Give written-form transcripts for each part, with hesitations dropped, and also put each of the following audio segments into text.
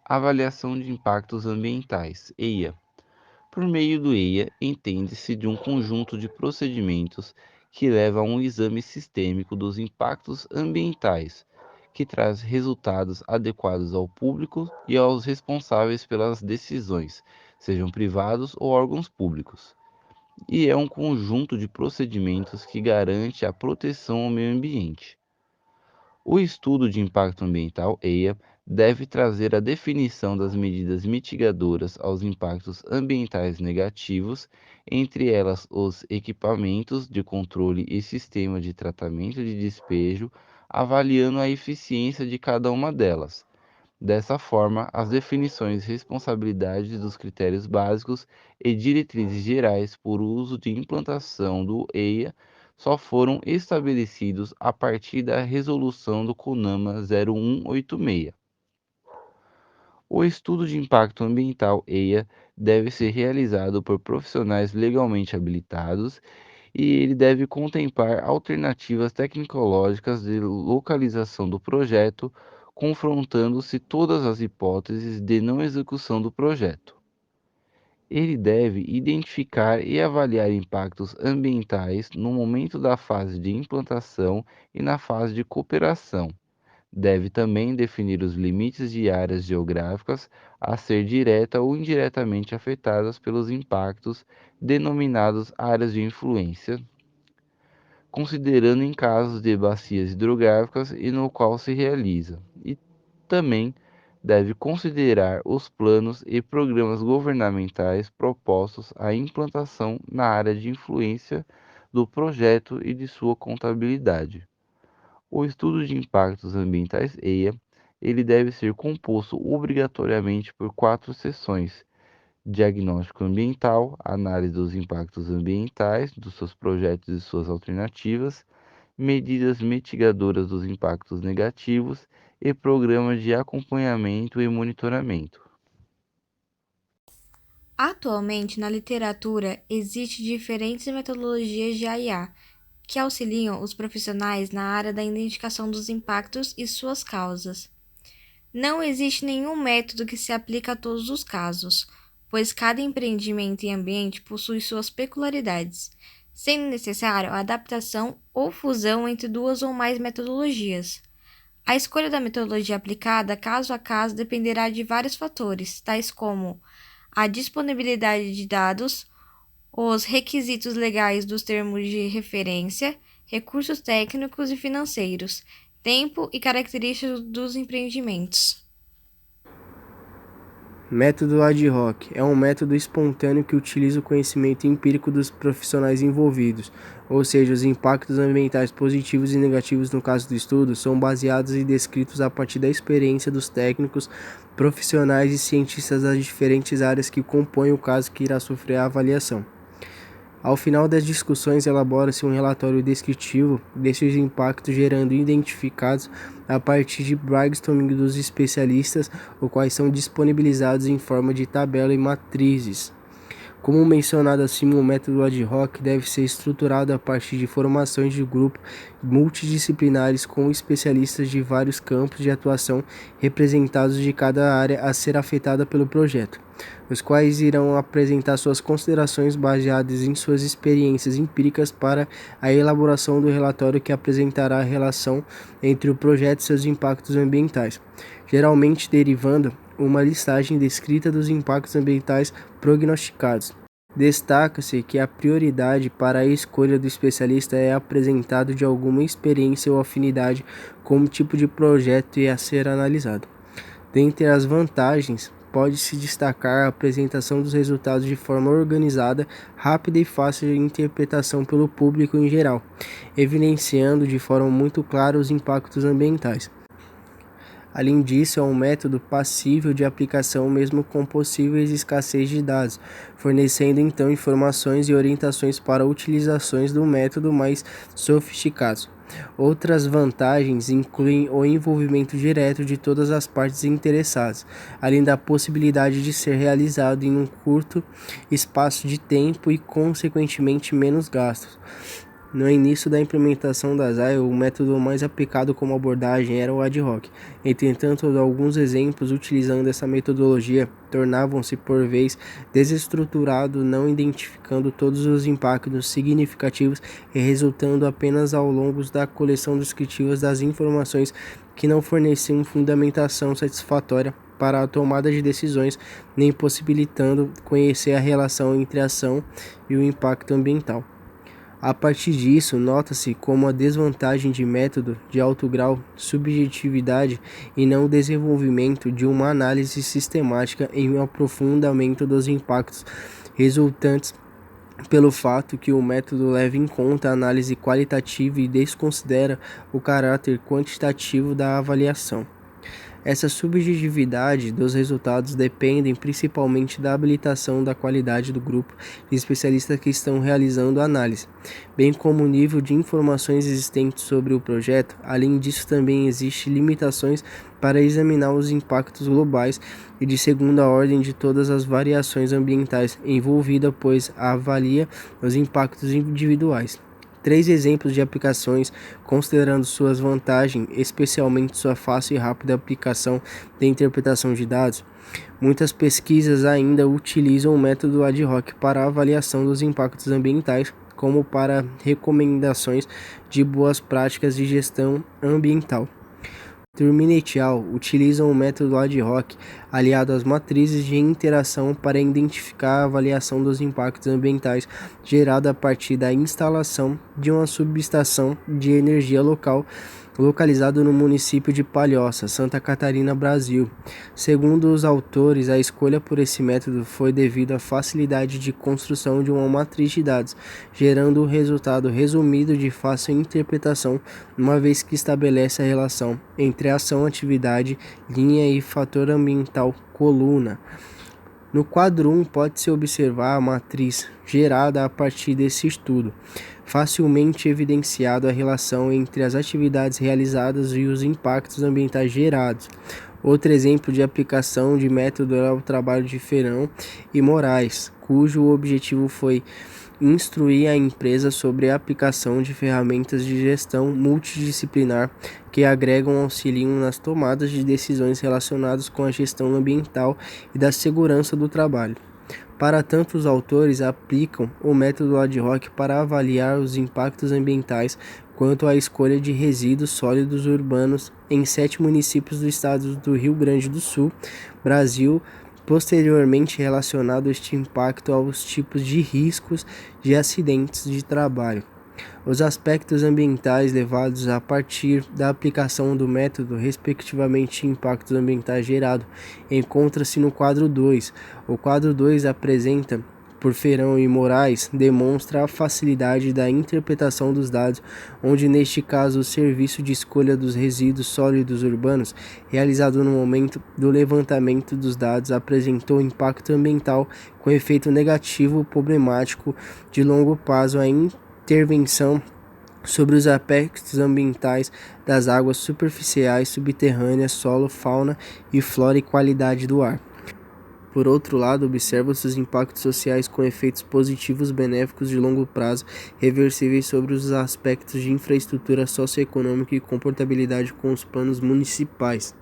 Avaliação de impactos ambientais, EIA. Por meio do EIA, entende-se de um conjunto de procedimentos que leva a um exame sistêmico dos impactos ambientais, que traz resultados adequados ao público e aos responsáveis pelas decisões, sejam privados ou órgãos públicos. E é um conjunto de procedimentos que garante a proteção ao meio ambiente. O estudo de impacto ambiental, EIA, deve trazer a definição das medidas mitigadoras aos impactos ambientais negativos, entre elas os equipamentos de controle e sistema de tratamento de despejo, avaliando a eficiência de cada uma delas. Dessa forma, as definições e responsabilidades dos critérios básicos e diretrizes gerais por uso de implantação do EIA só foram estabelecidos a partir da resolução do CONAMA 0186. O estudo de impacto ambiental EIA deve ser realizado por profissionais legalmente habilitados e ele deve contemplar alternativas tecnológicas de localização do projeto, confrontando-se todas as hipóteses de não execução do projeto. Ele deve identificar e avaliar impactos ambientais no momento da fase de implantação e na fase de cooperação. Deve também definir os limites de áreas geográficas a ser direta ou indiretamente afetadas pelos impactos, denominados áreas de influência, considerando em casos de bacias hidrográficas e no qual se realiza, e também deve considerar os planos e programas governamentais propostos à implantação na área de influência do projeto e de sua contabilidade. O estudo de impactos ambientais EIA, ele deve ser composto obrigatoriamente por 4 seções: diagnóstico ambiental, análise dos impactos ambientais, dos seus projetos e suas alternativas, medidas mitigadoras dos impactos negativos e programa de acompanhamento e monitoramento. Atualmente, na literatura, existem diferentes metodologias de IA que auxiliam os profissionais na área da identificação dos impactos e suas causas. Não existe nenhum método que se aplique a todos os casos, pois cada empreendimento e ambiente possui suas peculiaridades, sendo necessário a adaptação ou fusão entre duas ou mais metodologias. A escolha da metodologia aplicada caso a caso dependerá de vários fatores, tais como a disponibilidade de dados, os requisitos legais dos termos de referência, recursos técnicos e financeiros, tempo e características dos empreendimentos. Método ad hoc é um método espontâneo que utiliza o conhecimento empírico dos profissionais envolvidos, ou seja, os impactos ambientais positivos e negativos no caso do estudo são baseados e descritos a partir da experiência dos técnicos, profissionais e cientistas das diferentes áreas que compõem o caso que irá sofrer a avaliação. Ao final das discussões, elabora-se um relatório descritivo desses impactos, gerando identificados a partir de brainstorming dos especialistas, os quais são disponibilizados em forma de tabela e matrizes. Como mencionado acima, o método ad hoc deve ser estruturado a partir de formações de grupo multidisciplinares com especialistas de vários campos de atuação representados de cada área a ser afetada pelo projeto, os quais irão apresentar suas considerações baseadas em suas experiências empíricas para a elaboração do relatório que apresentará a relação entre o projeto e seus impactos ambientais, geralmente derivando uma listagem descrita dos impactos ambientais prognosticados. Destaca-se que a prioridade para a escolha do especialista é apresentado de alguma experiência ou afinidade com o tipo de projeto a ser analisado. Dentre as vantagens, pode-se destacar a apresentação dos resultados de forma organizada, rápida e fácil de interpretação pelo público em geral, evidenciando de forma muito clara os impactos ambientais. Além disso, é um método passível de aplicação mesmo com possíveis escassez de dados, fornecendo então informações e orientações para utilizações do método mais sofisticados. Outras vantagens incluem o envolvimento direto de todas as partes interessadas, além da possibilidade de ser realizado em um curto espaço de tempo e, consequentemente, menos gastos. No início da implementação das AI, o método mais aplicado como abordagem era o ad hoc. Entretanto, alguns exemplos utilizando essa metodologia tornavam-se por vez desestruturados, não identificando todos os impactos significativos e resultando apenas ao longo da coleção descritiva das informações que não forneciam fundamentação satisfatória para a tomada de decisões, nem possibilitando conhecer a relação entre a ação e o impacto ambiental. A partir disso, nota-se como a desvantagem de método de alto grau subjetividade e não o desenvolvimento de uma análise sistemática em um aprofundamento dos impactos resultantes pelo fato que o método leva em conta a análise qualitativa e desconsidera o caráter quantitativo da avaliação. Essa subjetividade dos resultados dependem principalmente da habilitação da qualidade do grupo de especialistas que estão realizando a análise, bem como o nível de informações existentes sobre o projeto. Além disso, também existem limitações para examinar os impactos globais e de segunda ordem de todas as variações ambientais envolvidas, pois avalia os impactos individuais. 3 exemplos de aplicações, considerando suas vantagens, especialmente sua fácil e rápida aplicação de interpretação de dados. Muitas pesquisas ainda utilizam o método ad hoc para a avaliação dos impactos ambientais, como para recomendações de boas práticas de gestão ambiental. Terminetial utilizam o método ad hoc aliado às matrizes de interação para identificar a avaliação dos impactos ambientais gerada a partir da instalação de uma subestação de energia local localizado no município de Palhoça, Santa Catarina, Brasil. Segundo os autores, a escolha por esse método foi devido à facilidade de construção de uma matriz de dados, gerando um resultado resumido de fácil interpretação, uma vez que estabelece a relação entre ação, atividade, linha e fator ambiental, coluna. No quadro 1, pode-se observar a matriz gerada a partir desse estudo, facilmente evidenciado a relação entre as atividades realizadas e os impactos ambientais gerados. Outro exemplo de aplicação de método é o trabalho de Ferão e Moraes, cujo objetivo foi instruir a empresa sobre a aplicação de ferramentas de gestão multidisciplinar que agregam auxiliam nas tomadas de decisões relacionadas com a gestão ambiental e da segurança do trabalho. Para tanto, os autores aplicam o método ad hoc para avaliar os impactos ambientais quanto à escolha de resíduos sólidos urbanos em 7 municípios do estado do Rio Grande do Sul, Brasil, posteriormente relacionado este impacto aos tipos de riscos de acidentes de trabalho. Os aspectos ambientais levados a partir da aplicação do método, respectivamente impactos ambientais gerados, encontra-se no quadro 2. O quadro 2 apresenta, por Ferão e Moraes, demonstra a facilidade da interpretação dos dados, onde neste caso o serviço de escolha dos resíduos sólidos urbanos, realizado no momento do levantamento dos dados, apresentou impacto ambiental com efeito negativo problemático de longo prazo a intervenção sobre os aspectos ambientais das águas superficiais, subterrâneas, solo, fauna e flora e qualidade do ar. Por outro lado, observa-se os impactos sociais com efeitos positivos benéficos de longo prazo, reversíveis sobre os aspectos de infraestrutura socioeconômica e comportabilidade com os planos municipais.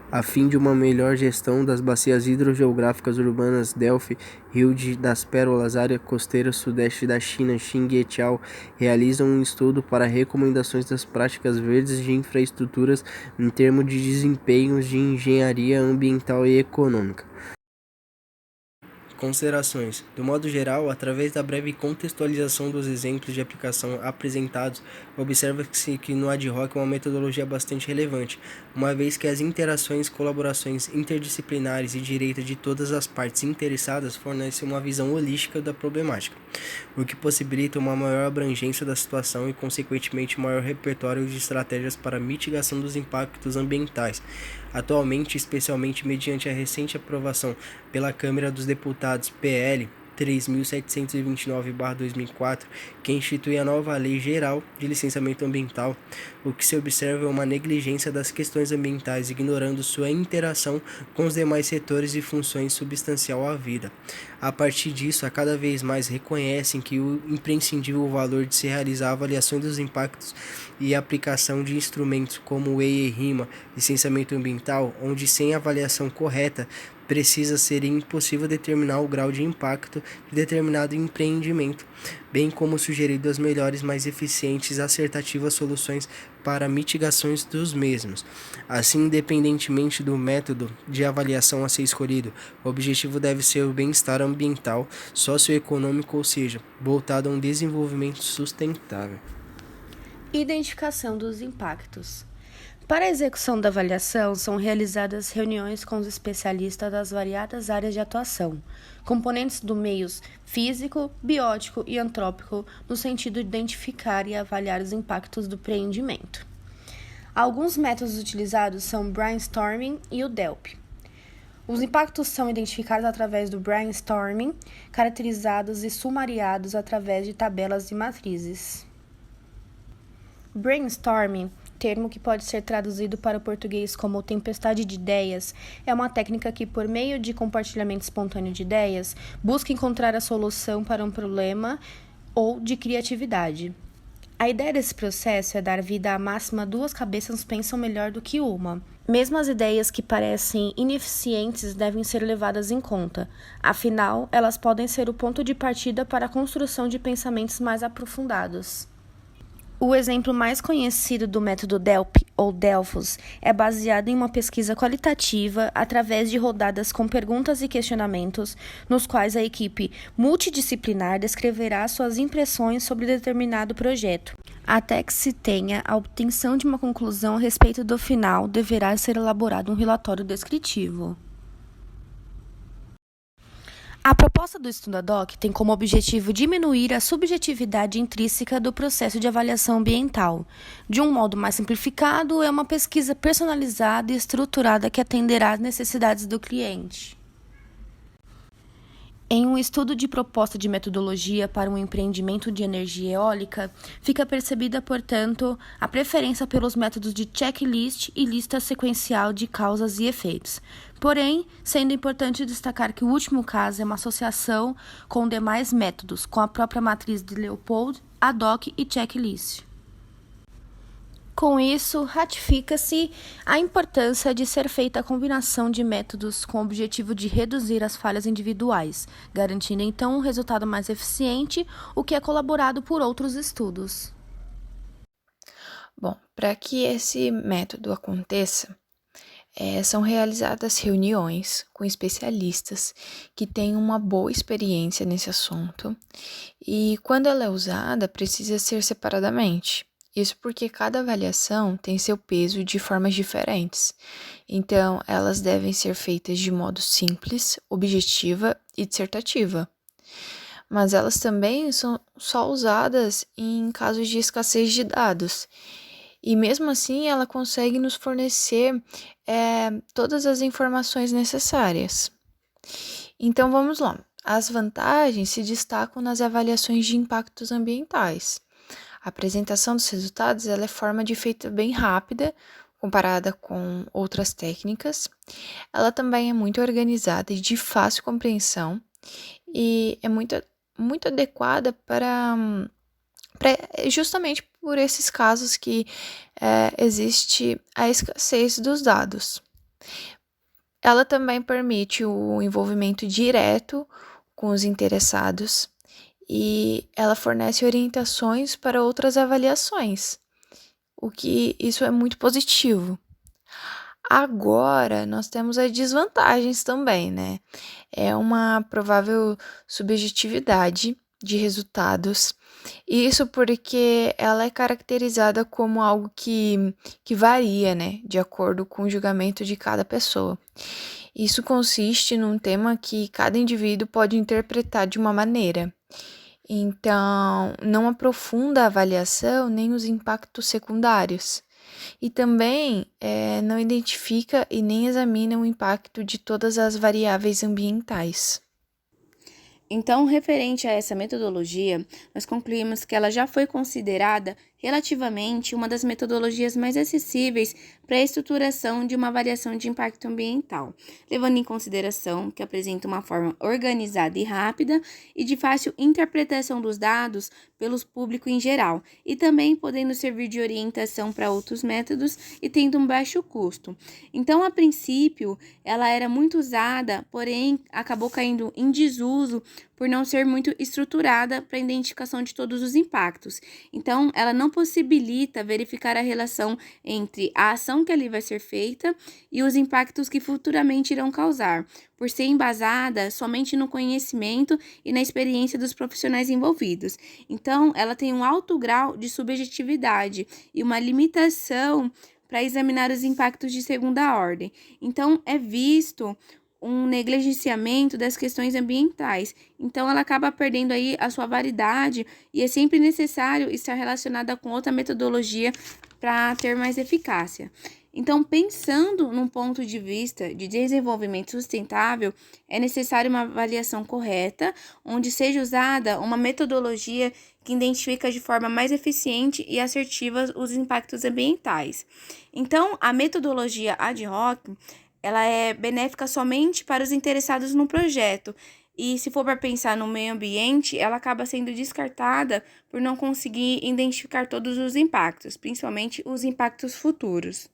A fim de uma melhor gestão das bacias hidrogeográficas urbanas Delphi, Rio das Pérolas, área costeira sudeste da China, Xing et al. Realizam um estudo para recomendações das práticas verdes de infraestruturas em termos de desempenhos de engenharia ambiental e econômica. Considerações. Do modo geral, através da breve contextualização dos exemplos de aplicação apresentados, observa-se que no ad hoc é uma metodologia bastante relevante, uma vez que as interações e colaborações interdisciplinares e direita de todas as partes interessadas fornecem uma visão holística da problemática, o que possibilita uma maior abrangência da situação e, consequentemente, maior repertório de estratégias para a mitigação dos impactos ambientais. Atualmente, especialmente mediante a recente aprovação pela Câmara dos Deputados PL 3.729/2004, que institui a nova Lei Geral de Licenciamento Ambiental, o que se observa é uma negligência das questões ambientais, ignorando sua interação com os demais setores e funções substancial à vida. A partir disso, a cada vez mais reconhecem que o imprescindível valor de se realizar avaliações dos impactos e aplicação de instrumentos como o EIA e RIMA, licenciamento ambiental, onde sem avaliação correta precisa ser impossível determinar o grau de impacto de determinado empreendimento, bem como sugerido as melhores, mais eficientes e assertivas soluções para mitigações dos mesmos. Assim, independentemente do método de avaliação a ser escolhido, o objetivo deve ser o bem-estar ambiental, socioeconômico, ou seja, voltado a um desenvolvimento sustentável. Identificação dos impactos. Para a execução da avaliação, são realizadas reuniões com os especialistas das variadas áreas de atuação, componentes do meio físico, biótico e antrópico, no sentido de identificar e avaliar os impactos do empreendimento. Alguns métodos utilizados são o brainstorming e o DELP. Os impactos são identificados através do brainstorming, caracterizados e sumariados através de tabelas e matrizes. Brainstorming, termo que pode ser traduzido para o português como tempestade de ideias, é uma técnica que, por meio de compartilhamento espontâneo de ideias, busca encontrar a solução para um problema ou de criatividade. A ideia desse processo é dar vida à máxima duas cabeças pensam melhor do que uma. Mesmo as ideias que parecem ineficientes devem ser levadas em conta, afinal, elas podem ser o ponto de partida para a construção de pensamentos mais aprofundados. O exemplo mais conhecido do método DELP, ou Delfos, é baseado em uma pesquisa qualitativa através de rodadas com perguntas e questionamentos, nos quais a equipe multidisciplinar descreverá suas impressões sobre determinado projeto. Até que se tenha a obtenção de uma conclusão a respeito do final, deverá ser elaborado um relatório descritivo. A proposta do Estudadoc tem como objetivo diminuir a subjetividade intrínseca do processo de avaliação ambiental. De um modo mais simplificado, é uma pesquisa personalizada e estruturada que atenderá às necessidades do cliente. Em um estudo de proposta de metodologia para um empreendimento de energia eólica, fica percebida, portanto, a preferência pelos métodos de checklist e lista sequencial de causas e efeitos. Porém, sendo importante destacar que o último caso é uma associação com demais métodos, com a própria matriz de Leopold, ad hoc e checklist. Com isso, ratifica-se a importância de ser feita a combinação de métodos com o objetivo de reduzir as falhas individuais, garantindo então um resultado mais eficiente, o que é colaborado por outros estudos. Bom, para que esse método aconteça, são realizadas reuniões com especialistas que têm uma boa experiência nesse assunto e, quando ela é usada, precisa ser separadamente. Isso porque cada avaliação tem seu peso de formas diferentes. Então, elas devem ser feitas de modo simples, objetiva e dissertativa. Mas elas também são só usadas em casos de escassez de dados. E mesmo assim, ela consegue nos fornecer todas as informações necessárias. Então, vamos lá. As vantagens se destacam nas avaliações de impactos ambientais. A apresentação dos resultados ela é forma de feita bem rápida, comparada com outras técnicas. Ela também é muito organizada e de fácil compreensão e é muito adequada para justamente por esses casos que existe a escassez dos dados. Ela também permite o envolvimento direto com os interessados e ela fornece orientações para outras avaliações, o que isso é muito positivo. Agora, nós temos as desvantagens também, né? É uma provável subjetividade de resultados, isso porque ela é caracterizada como algo que varia, né? De acordo com o julgamento de cada pessoa. Isso consiste num tema que cada indivíduo pode interpretar de uma maneira. Então, não aprofunda a avaliação nem os impactos secundários. E também não identifica e nem examina o impacto de todas as variáveis ambientais. Então, referente a essa metodologia, nós concluímos que ela já foi considerada relativamente uma das metodologias mais acessíveis para a estruturação de uma avaliação de impacto ambiental, levando em consideração que apresenta uma forma organizada e rápida e de fácil interpretação dos dados pelo público em geral, e também podendo servir de orientação para outros métodos e tendo um baixo custo. Então, a princípio, ela era muito usada, porém acabou caindo em desuso por não ser muito estruturada para a identificação de todos os impactos. Então, ela não possibilita verificar a relação entre a ação que ali vai ser feita e os impactos que futuramente irão causar, por ser embasada somente no conhecimento e na experiência dos profissionais envolvidos. Então, ela tem um alto grau de subjetividade e uma limitação para examinar os impactos de segunda ordem. Então, é visto um negligenciamento das questões ambientais. Então, ela acaba perdendo aí a sua validade e é sempre necessário estar relacionada com outra metodologia para ter mais eficácia. Então, pensando num ponto de vista de desenvolvimento sustentável, é necessário uma avaliação correta, onde seja usada uma metodologia que identifica de forma mais eficiente e assertiva os impactos ambientais. Então, a metodologia ad hoc ela é benéfica somente para os interessados no projeto. E se for para pensar no meio ambiente, ela acaba sendo descartada por não conseguir identificar todos os impactos, principalmente os impactos futuros.